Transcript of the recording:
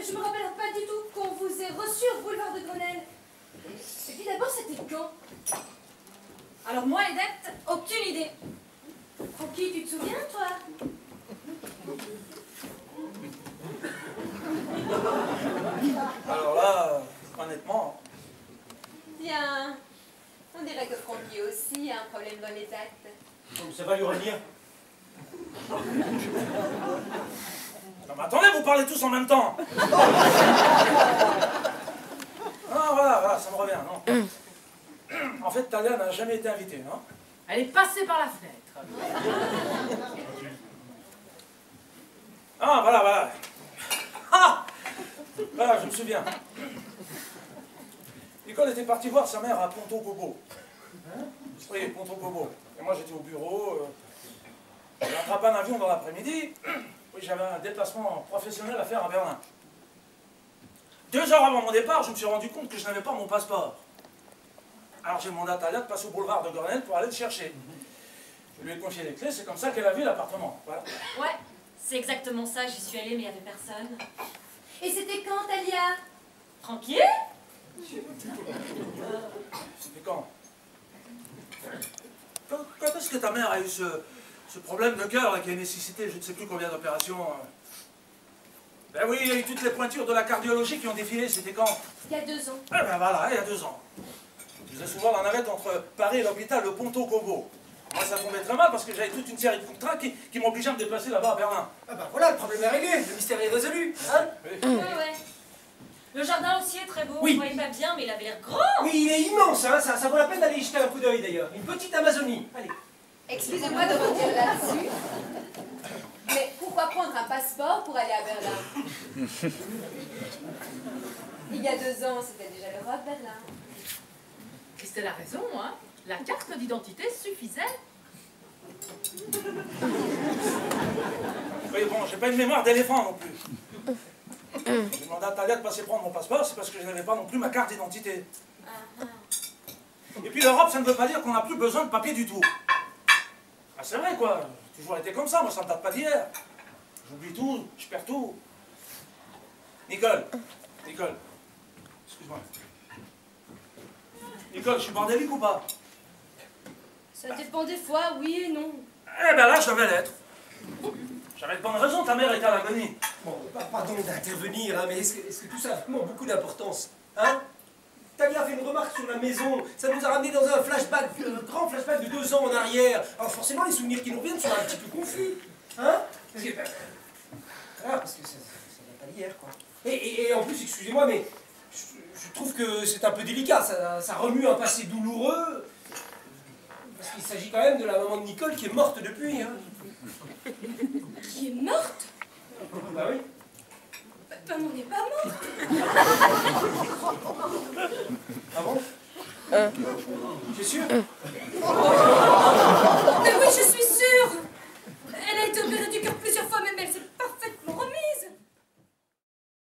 je me rappelle pas du tout qu'on vous ait reçu au boulevard de Grenelle. Et puis d'abord, c'était quand? Alors moi, les dettes, aucune idée. Francky, tu te souviens, toi? Alors là, honnêtement... Tiens, on dirait que Francky aussi a un problème dans les actes. Donc ça va lui revenir. Non mais attendez, vous parlez tous en même temps. Ah voilà, ça me revient, non. En fait, Talia n'a jamais été invitée, non? Elle est passée par la fenêtre. Ah, voilà. Ah! Voilà, je me souviens. Nicole était partie voir sa mère à Ponto-Cobo. Oui, Ponto-Cobo. Et moi, j'étais au bureau. J'ai attrapé un avion dans l'après-midi. Oui, j'avais un déplacement professionnel à faire à Berlin. 2 heures avant mon départ, je me suis rendu compte que je n'avais pas mon passeport. Alors j'ai demandé à Talia de passer au boulevard de Grenelle pour aller le chercher. Je lui ai confié les clés, c'est comme ça qu'elle a vu l'appartement. Voilà. Ouais, c'est exactement ça, j'y suis allée mais il n'y avait personne. Et c'était quand, Talia? Tranquille? C'était quand? Quand est-ce que ta mère a eu ce problème de cœur là, qui a nécessité je ne sais plus combien d'opérations? Ben oui, il y a eu toutes les pointures de la cardiologie qui ont défilé, c'était quand? Il y a 2 ans. Eh ben voilà, il y a 2 ans. Je faisais souvent la navette entre Paris et l'hôpital de Ponto-Cobo. Moi, ça tombait très mal parce que j'avais toute une série de contrats qui m'obligeaient à me déplacer là-bas à Berlin. Ah bah voilà, le problème est réglé, le mystère est résolu, hein? Oui. Ouais. Le jardin aussi est très beau, Oui. on voyait pas bien, mais il avait l'air grand. Oui, il est immense, hein, ça vaut la peine d'aller y jeter un coup d'œil d'ailleurs. Une petite Amazonie, allez. Excusez-moi de revenir là-dessus. Mais pourquoi prendre un passeport pour aller à Berlin? Il y a 2 ans, c'était déjà l'Europe, Berlin. Christelle a raison, hein. La carte d'identité suffisait. Oui, bon, j'ai pas une mémoire d'éléphant non plus. J'ai demandé à Talia de passer prendre mon passeport, c'est parce que je n'avais pas non plus ma carte d'identité. Et puis l'Europe, ça ne veut pas dire qu'on n'a plus besoin de papier du tout. Ah, c'est vrai, quoi. J'ai toujours été comme ça, moi, ça ne date pas d'hier. J'oublie tout, je perds tout. Nicole, excuse-moi. Nicole, je suis bordélique ou pas? Ça dépend des fois, oui et non. Eh ben là, je devais l'être. J'avais de bonnes raisons, ta mère était à l'agonie. Bon, pardon d'intervenir, hein, mais est-ce que tout ça a vraiment beaucoup d'importance, hein? Talia a fait une remarque sur la maison, ça nous a ramené dans un flashback, un grand flashback de 2 ans en arrière. Alors forcément, les souvenirs qui nous reviennent sont un petit peu confus, hein? Parce que, voilà, parce que ça date pas d'hier, quoi. Et en plus, excusez-moi, mais je trouve que c'est un peu délicat, ça remue un passé douloureux, parce qu'il s'agit quand même de la maman de Nicole qui est morte depuis, hein. Qui est morte? Bah oui. Maman n'est pas morte. Ah bon? Tu es sûr? Mais oui, je suis sûre.